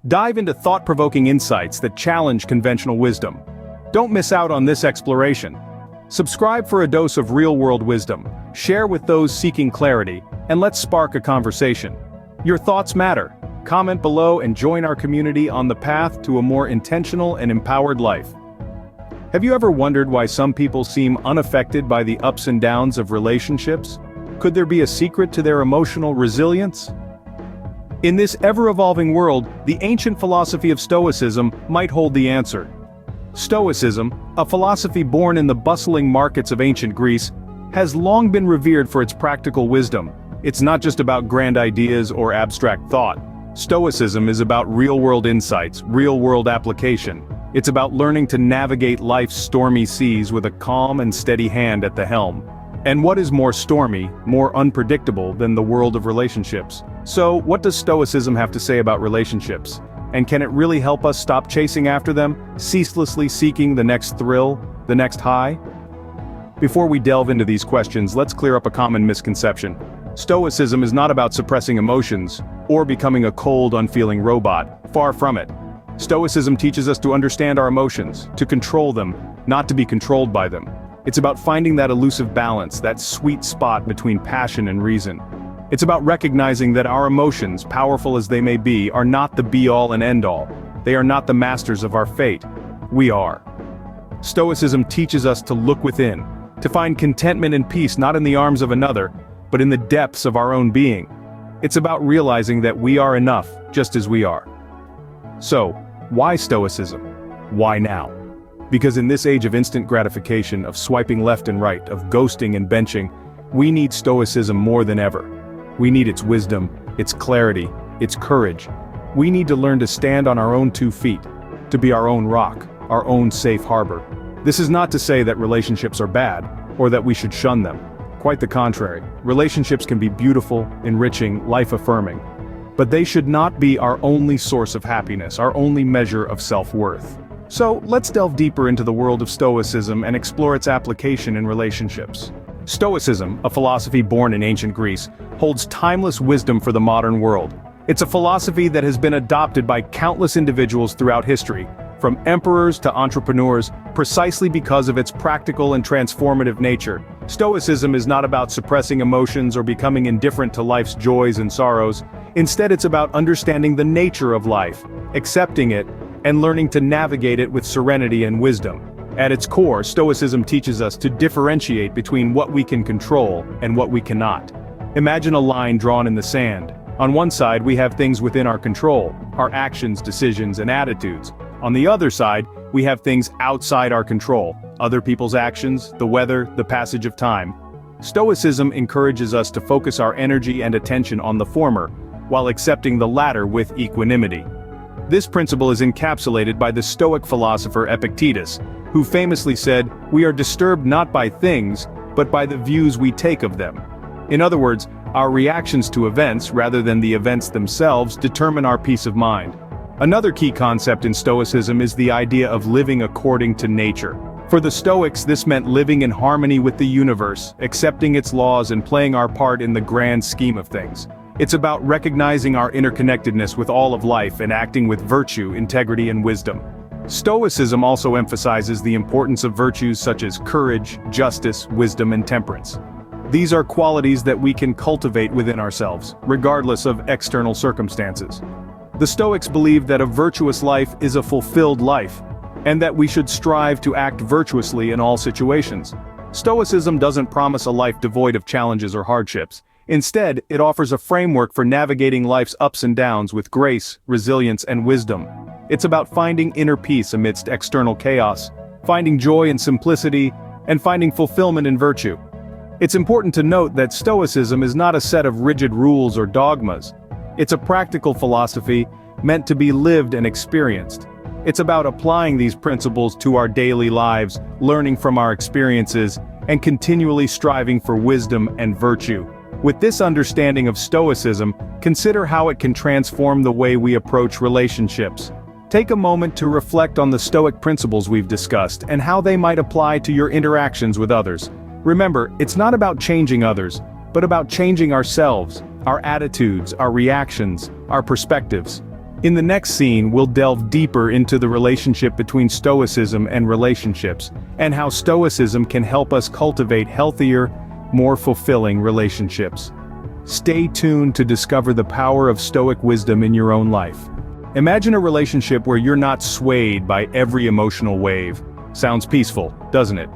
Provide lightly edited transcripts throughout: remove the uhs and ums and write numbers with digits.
Dive into thought-provoking insights that challenge conventional wisdom. Don't miss out on this exploration. Subscribe for a dose of real-world wisdom, share with those seeking clarity, and let's spark a conversation. Your thoughts matter. Comment below and join our community on the path to a more intentional and empowered life. Have you ever wondered why some people seem unaffected by the ups and downs of relationships? Could there be a secret to their emotional resilience? In this ever-evolving world, the ancient philosophy of Stoicism might hold the answer. Stoicism, a philosophy born in the bustling markets of ancient Greece, has long been revered for its practical wisdom. It's not just about grand ideas or abstract thought. Stoicism is about real-world insights, real-world application. It's about learning to navigate life's stormy seas with a calm and steady hand at the helm. And what is more stormy, more unpredictable than the world of relationships? So, what does Stoicism have to say about relationships? And can it really help us stop chasing after them, ceaselessly seeking the next thrill, the next high? Before we delve into these questions, let's clear up a common misconception. Stoicism is not about suppressing emotions, or becoming a cold, unfeeling robot. Far from it. Stoicism teaches us to understand our emotions, to control them, not to be controlled by them. It's about finding that elusive balance, that sweet spot between passion and reason. It's about recognizing that our emotions, powerful as they may be, are not the be-all and end-all. They are not the masters of our fate. We are. Stoicism teaches us to look within, to find contentment and peace not in the arms of another, but in the depths of our own being. It's about realizing that we are enough, just as we are. So, why Stoicism? Why now? Because in this age of instant gratification, of swiping left and right, of ghosting and benching, we need Stoicism more than ever. We need its wisdom, its clarity, its courage. We need to learn to stand on our own 2 feet, to be our own rock, our own safe harbor. This is not to say that relationships are bad, or that we should shun them. Quite the contrary. Relationships can be beautiful, enriching, life-affirming. But they should not be our only source of happiness, our only measure of self-worth. So, let's delve deeper into the world of Stoicism and explore its application in relationships. Stoicism, a philosophy born in ancient Greece, holds timeless wisdom for the modern world. It's a philosophy that has been adopted by countless individuals throughout history, from emperors to entrepreneurs, precisely because of its practical and transformative nature. Stoicism is not about suppressing emotions or becoming indifferent to life's joys and sorrows. Instead, it's about understanding the nature of life, accepting it, and learning to navigate it with serenity and wisdom. At its core, Stoicism teaches us to differentiate between what we can control and what we cannot. Imagine a line drawn in the sand. On one side, we have things within our control, our actions, decisions, and attitudes. On the other side, we have things outside our control, other people's actions, the weather, the passage of time. Stoicism encourages us to focus our energy and attention on the former, while accepting the latter with equanimity. This principle is encapsulated by the Stoic philosopher Epictetus, who famously said, "We are disturbed not by things, but by the views we take of them." In other words, our reactions to events, rather than the events themselves, determine our peace of mind. Another key concept in Stoicism is the idea of living according to nature. For the Stoics, this meant living in harmony with the universe, accepting its laws and playing our part in the grand scheme of things. It's about recognizing our interconnectedness with all of life and acting with virtue, integrity, and wisdom. Stoicism also emphasizes the importance of virtues such as courage, justice, wisdom, and temperance. These are qualities that we can cultivate within ourselves, regardless of external circumstances. The Stoics believed that a virtuous life is a fulfilled life, and that we should strive to act virtuously in all situations. Stoicism doesn't promise a life devoid of challenges or hardships. Instead, it offers a framework for navigating life's ups and downs with grace, resilience, and wisdom. It's about finding inner peace amidst external chaos, finding joy in simplicity, and finding fulfillment in virtue. It's important to note that Stoicism is not a set of rigid rules or dogmas. It's a practical philosophy meant to be lived and experienced. It's about applying these principles to our daily lives, learning from our experiences, and continually striving for wisdom and virtue. With this understanding of Stoicism, consider how it can transform the way we approach relationships. Take a moment to reflect on the Stoic principles we've discussed and how they might apply to your interactions with others. Remember, it's not about changing others, but about changing ourselves, our attitudes, our reactions, our perspectives. In the next scene, we'll delve deeper into the relationship between Stoicism and relationships, and how Stoicism can help us cultivate healthier, more fulfilling relationships. Stay tuned to discover the power of Stoic wisdom in your own life. Imagine a relationship where you're not swayed by every emotional wave. Sounds peaceful, doesn't it?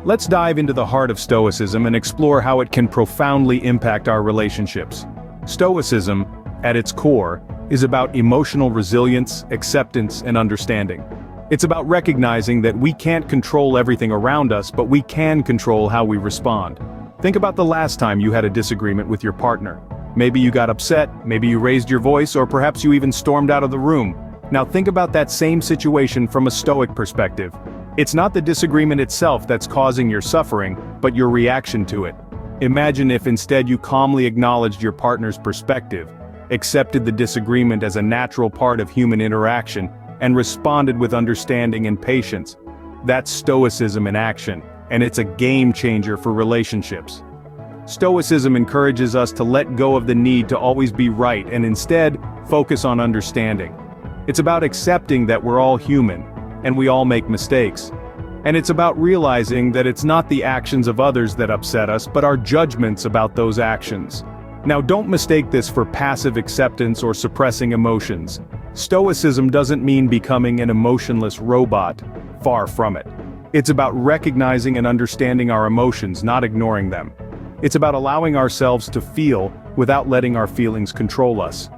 Let's dive into the heart of Stoicism and explore how it can profoundly impact our relationships. Stoicism, at its core, is about emotional resilience, acceptance, and understanding. It's about recognizing that we can't control everything around us, but we can control how we respond. Think about the last time you had a disagreement with your partner. Maybe you got upset, maybe you raised your voice, or perhaps you even stormed out of the room. Now think about that same situation from a Stoic perspective. It's not the disagreement itself that's causing your suffering, but your reaction to it. Imagine if instead you calmly acknowledged your partner's perspective, accepted the disagreement as a natural part of human interaction, and responded with understanding and patience. That's Stoicism in action, and it's a game changer for relationships. Stoicism encourages us to let go of the need to always be right and instead focus on understanding. It's about accepting that we're all human, and we all make mistakes. And it's about realizing that it's not the actions of others that upset us, but our judgments about those actions. Now don't mistake this for passive acceptance or suppressing emotions. Stoicism doesn't mean becoming an emotionless robot, far from it. It's about recognizing and understanding our emotions, not ignoring them. It's about allowing ourselves to feel without letting our feelings control us.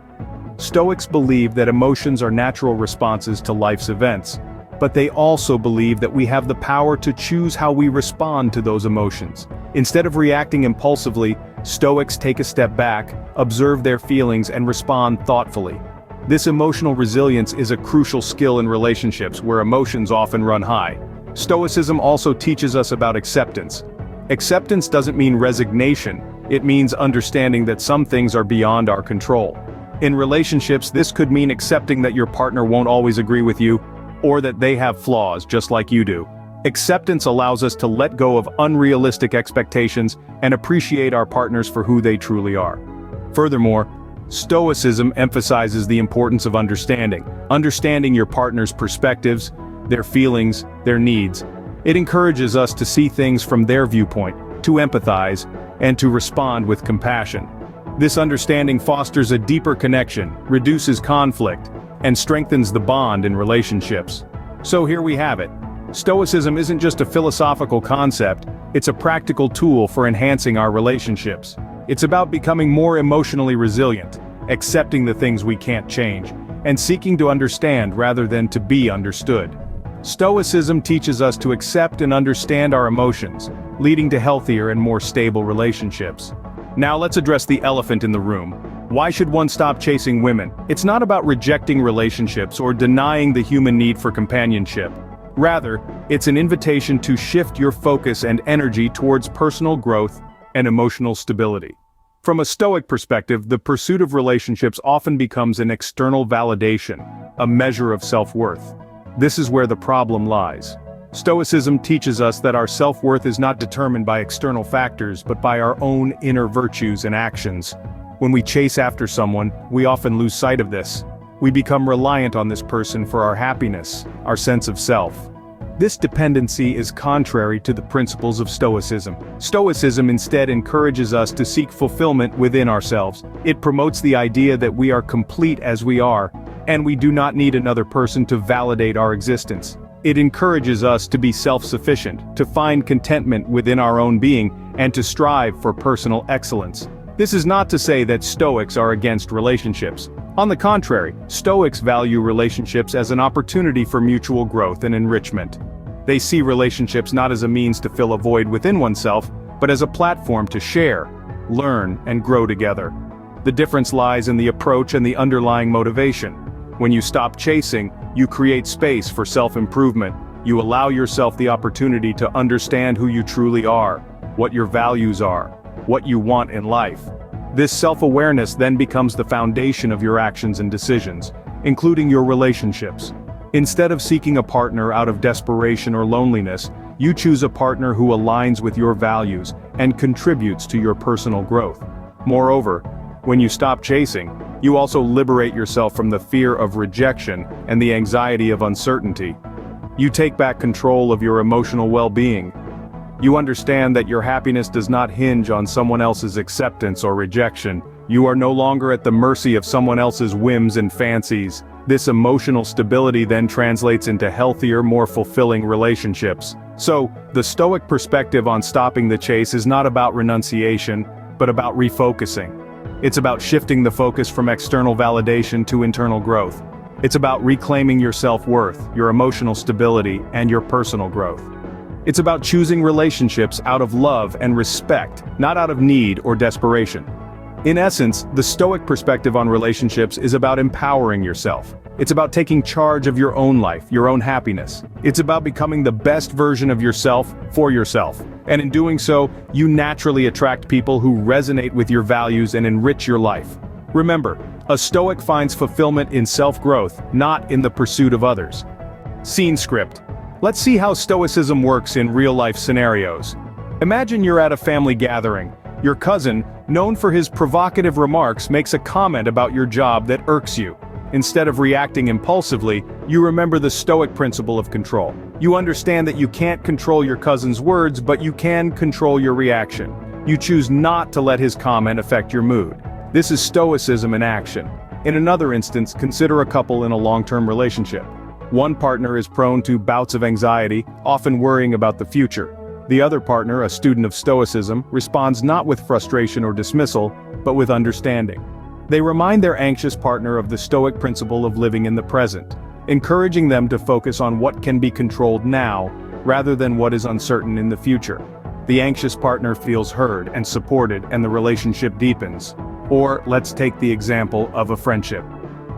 Stoics believe that emotions are natural responses to life's events, but they also believe that we have the power to choose how we respond to those emotions. Instead of reacting impulsively, Stoics take a step back, observe their feelings, and respond thoughtfully. This emotional resilience is a crucial skill in relationships where emotions often run high. Stoicism also teaches us about acceptance. Acceptance doesn't mean resignation, it means understanding that some things are beyond our control. In relationships, this could mean accepting that your partner won't always agree with you, or that they have flaws just like you do. Acceptance allows us to let go of unrealistic expectations and appreciate our partners for who they truly are. Furthermore, Stoicism emphasizes the importance of understanding your partner's perspectives, their feelings, their needs. It encourages us to see things from their viewpoint, to empathize, and to respond with compassion. This understanding fosters a deeper connection, reduces conflict, and strengthens the bond in relationships. So here we have it. Stoicism isn't just a philosophical concept, it's a practical tool for enhancing our relationships. It's about becoming more emotionally resilient, accepting the things we can't change, and seeking to understand rather than to be understood. Stoicism teaches us to accept and understand our emotions, leading to healthier and more stable relationships. Now let's address the elephant in the room. Why should one stop chasing women? It's not about rejecting relationships or denying the human need for companionship. Rather, it's an invitation to shift your focus and energy towards personal growth and emotional stability. From a Stoic perspective, the pursuit of relationships often becomes an external validation, a measure of self-worth. This is where the problem lies. Stoicism teaches us that our self-worth is not determined by external factors but by our own inner virtues and actions. When we chase after someone, we often lose sight of this. We become reliant on this person for our happiness, our sense of self. This dependency is contrary to the principles of Stoicism. Stoicism instead encourages us to seek fulfillment within ourselves. It promotes the idea that we are complete as we are, and we do not need another person to validate our existence. It encourages us to be self-sufficient, to find contentment within our own being, and to strive for personal excellence. This is not to say that Stoics are against relationships. On the contrary, Stoics value relationships as an opportunity for mutual growth and enrichment. They see relationships not as a means to fill a void within oneself, but as a platform to share, learn, and grow together. The difference lies in the approach and the underlying motivation. When you stop chasing, you create space for self-improvement. You allow yourself the opportunity to understand who you truly are, what your values are, what you want in life. This self-awareness then becomes the foundation of your actions and decisions, including your relationships. Instead of seeking a partner out of desperation or loneliness, you choose a partner who aligns with your values and contributes to your personal growth. Moreover, when you stop chasing, You also liberate yourself from the fear of rejection and the anxiety of uncertainty. You take back control of your emotional well-being. You understand that your happiness does not hinge on someone else's acceptance or rejection. You are no longer at the mercy of someone else's whims and fancies. This emotional stability then translates into healthier, more fulfilling relationships. So, the Stoic perspective on stopping the chase is not about renunciation, but about refocusing. It's about shifting the focus from external validation to internal growth. It's about reclaiming your self-worth, your emotional stability, and your personal growth. It's about choosing relationships out of love and respect, not out of need or desperation. In essence, the Stoic perspective on relationships is about empowering yourself. It's about taking charge of your own life, your own happiness. It's about becoming the best version of yourself for yourself. And in doing so, you naturally attract people who resonate with your values and enrich your life. Remember, a Stoic finds fulfillment in self-growth, not in the pursuit of others. Scene script. Let's see how Stoicism works in real-life scenarios. Imagine you're at a family gathering. Your cousin, known for his provocative remarks, makes a comment about your job that irks you. Instead of reacting impulsively, you remember the Stoic principle of control. You understand that you can't control your cousin's words, but you can control your reaction. You choose not to let his comment affect your mood. This is Stoicism in action. In another instance, consider a couple in a long-term relationship. One partner is prone to bouts of anxiety, often worrying about the future. The other partner, a student of Stoicism, responds not with frustration or dismissal, but with understanding. They remind their anxious partner of the Stoic principle of living in the present, encouraging them to focus on what can be controlled now, rather than what is uncertain in the future. The anxious partner feels heard and supported, and the relationship deepens. Or, let's take the example of a friendship.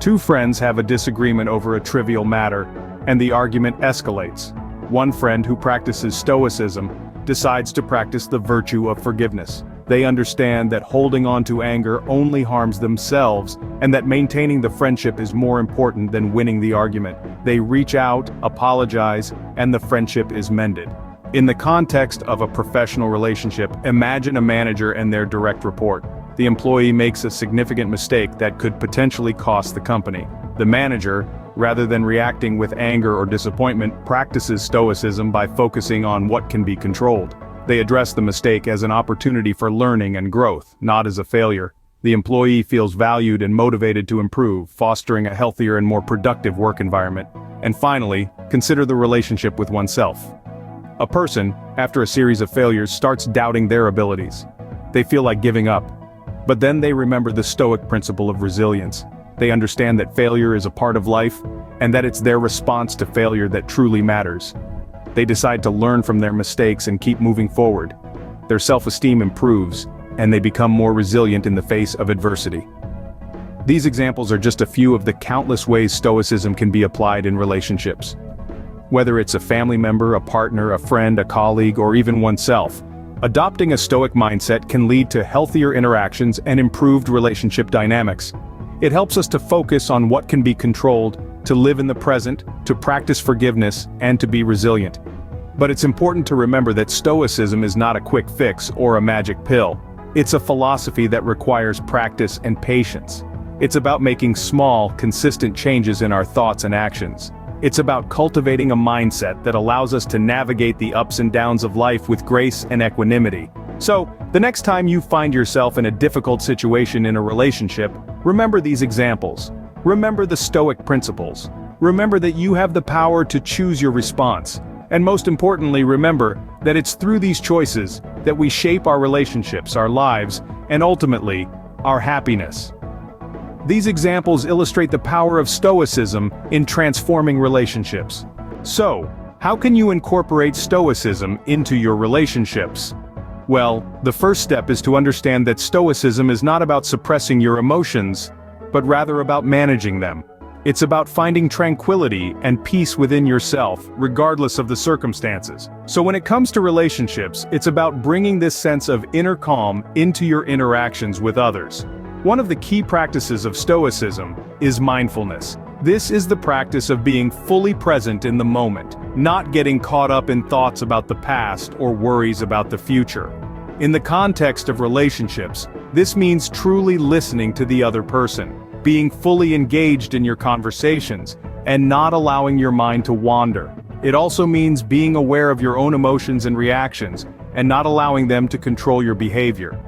Two friends have a disagreement over a trivial matter, and the argument escalates. One friend who practices Stoicism decides to practice the virtue of forgiveness. They understand that holding on to anger only harms themselves, and that maintaining the friendship is more important than winning the argument. They reach out, apologize, and the friendship is mended. In the context of a professional relationship, imagine a manager and their direct report. The employee makes a significant mistake that could potentially cost the company. The manager, rather than reacting with anger or disappointment, practices Stoicism by focusing on what can be controlled. They address the mistake as an opportunity for learning and growth, not as a failure. The employee feels valued and motivated to improve, fostering a healthier and more productive work environment. And finally, consider the relationship with oneself. A person, after a series of failures, starts doubting their abilities. They feel like giving up. But then they remember the Stoic principle of resilience. They understand that failure is a part of life, and that it's their response to failure that truly matters. They decide to learn from their mistakes and keep moving forward. Their self-esteem improves, and they become more resilient in the face of adversity. These examples are just a few of the countless ways Stoicism can be applied in relationships. Whether it's a family member, a partner, a friend, a colleague, or even oneself, adopting a Stoic mindset can lead to healthier interactions and improved relationship dynamics. It helps us to focus on what can be controlled, to live in the present, to practice forgiveness, and to be resilient. But it's important to remember that Stoicism is not a quick fix or a magic pill. It's a philosophy that requires practice and patience. It's about making small, consistent changes in our thoughts and actions. It's about cultivating a mindset that allows us to navigate the ups and downs of life with grace and equanimity. So, the next time you find yourself in a difficult situation in a relationship, remember these examples. Remember the Stoic principles. Remember that you have the power to choose your response. And most importantly, remember that it's through these choices that we shape our relationships, our lives, and ultimately, our happiness. These examples illustrate the power of Stoicism in transforming relationships. So, how can you incorporate Stoicism into your relationships? Well, the first step is to understand that Stoicism is not about suppressing your emotions, but rather about managing them. It's about finding tranquility and peace within yourself, regardless of the circumstances. So when it comes to relationships, it's about bringing this sense of inner calm into your interactions with others. One of the key practices of Stoicism is mindfulness. This is the practice of being fully present in the moment, not getting caught up in thoughts about the past or worries about the future. In the context of relationships, this means truly listening to the other person. being fully engaged in your conversations, and not allowing your mind to wander. It also means being aware of your own emotions and reactions, and not allowing them to control your behavior.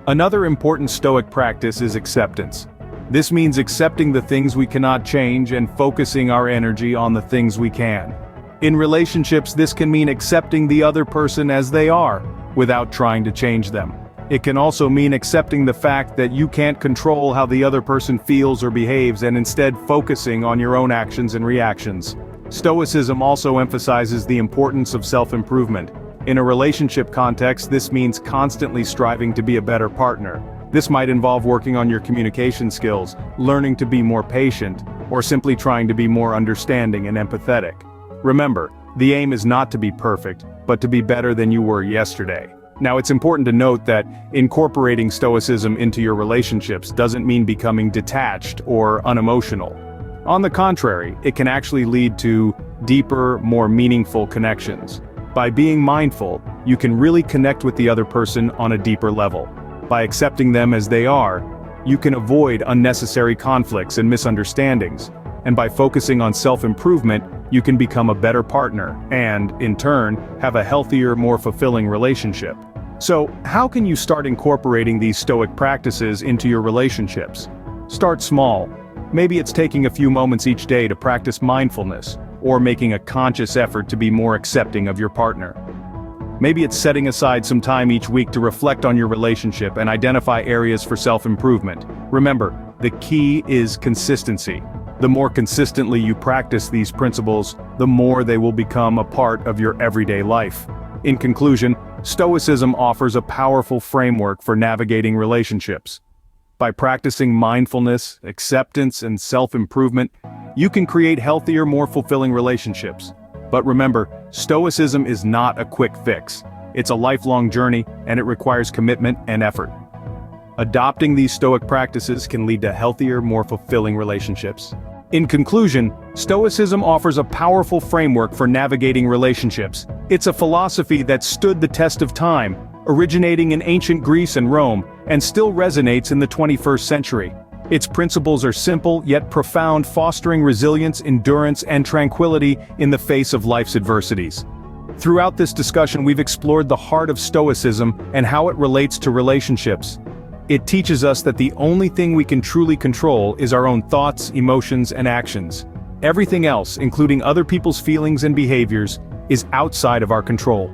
Another important Stoic practice is acceptance. This means accepting the things we cannot change and focusing our energy on the things we can. In relationships, this can mean accepting the other person as they are, without trying to change them. It can also mean accepting the fact that you can't control how the other person feels or behaves and instead focusing on your own actions and reactions. Stoicism also emphasizes the importance of self-improvement. In a relationship context, this means constantly striving to be a better partner. This might involve working on your communication skills, learning to be more patient, or simply trying to be more understanding and empathetic. Remember, the aim is not to be perfect, but to be better than you were yesterday. Now, it's important to note that incorporating Stoicism into your relationships doesn't mean becoming detached or unemotional. On the contrary, it can actually lead to deeper, more meaningful connections. By being mindful, you can really connect with the other person on a deeper level. By accepting them as they are, you can avoid unnecessary conflicts and misunderstandings. And by focusing on self-improvement, you can become a better partner and, in turn, have a healthier, more fulfilling relationship. So, how can you start incorporating these Stoic practices into your relationships? Start small. Maybe it's taking a few moments each day to practice mindfulness, or making a conscious effort to be more accepting of your partner. Maybe it's setting aside some time each week to reflect on your relationship and identify areas for self-improvement. Remember, the key is consistency. The more consistently you practice these principles, the more they will become a part of your everyday life. In conclusion, Stoicism offers a powerful framework for navigating relationships. By practicing mindfulness, acceptance, and self-improvement, you can create healthier, more fulfilling relationships. But remember, Stoicism is not a quick fix. It's a lifelong journey, and it requires commitment and effort. Adopting these Stoic practices can lead to healthier, more fulfilling relationships. In conclusion, Stoicism offers a powerful framework for navigating relationships. It's a philosophy that stood the test of time, originating in ancient Greece and Rome, and still resonates in the 21st century. Its principles are simple yet profound, fostering resilience, endurance, and tranquility in the face of life's adversities. Throughout this discussion, we've explored the heart of Stoicism and how it relates to relationships. It teaches us that the only thing we can truly control is our own thoughts, emotions, and actions. Everything else, including other people's feelings and behaviors, is outside of our control.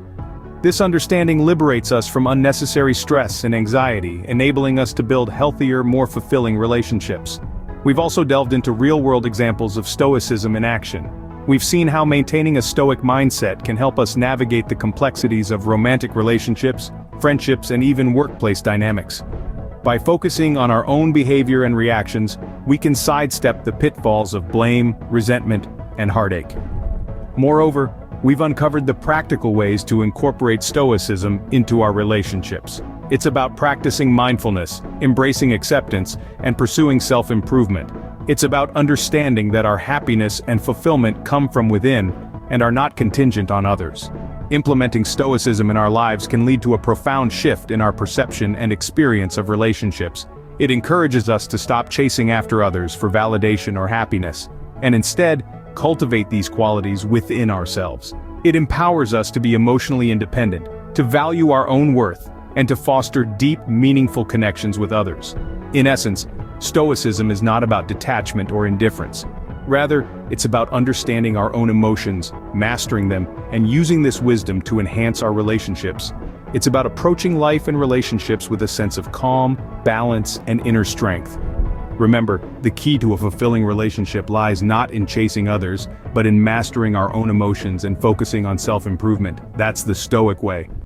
This understanding liberates us from unnecessary stress and anxiety, enabling us to build healthier, more fulfilling relationships. We've also delved into real-world examples of Stoicism in action. We've seen how maintaining a Stoic mindset can help us navigate the complexities of romantic relationships, friendships, and even workplace dynamics. By focusing on our own behavior and reactions, we can sidestep the pitfalls of blame, resentment, and heartache. Moreover, we've uncovered the practical ways to incorporate Stoicism into our relationships. It's about practicing mindfulness, embracing acceptance, and pursuing self-improvement. It's about understanding that our happiness and fulfillment come from within and are not contingent on others. Implementing Stoicism in our lives can lead to a profound shift in our perception and experience of relationships. It encourages us to stop chasing after others for validation or happiness, and instead, cultivate these qualities within ourselves. It empowers us to be emotionally independent, to value our own worth, and to foster deep, meaningful connections with others. In essence, Stoicism is not about detachment or indifference. Rather, it's about understanding our own emotions, mastering them, and using this wisdom to enhance our relationships. It's about approaching life and relationships with a sense of calm, balance, and inner strength. Remember, the key to a fulfilling relationship lies not in chasing others, but in mastering our own emotions and focusing on self-improvement. That's the Stoic way.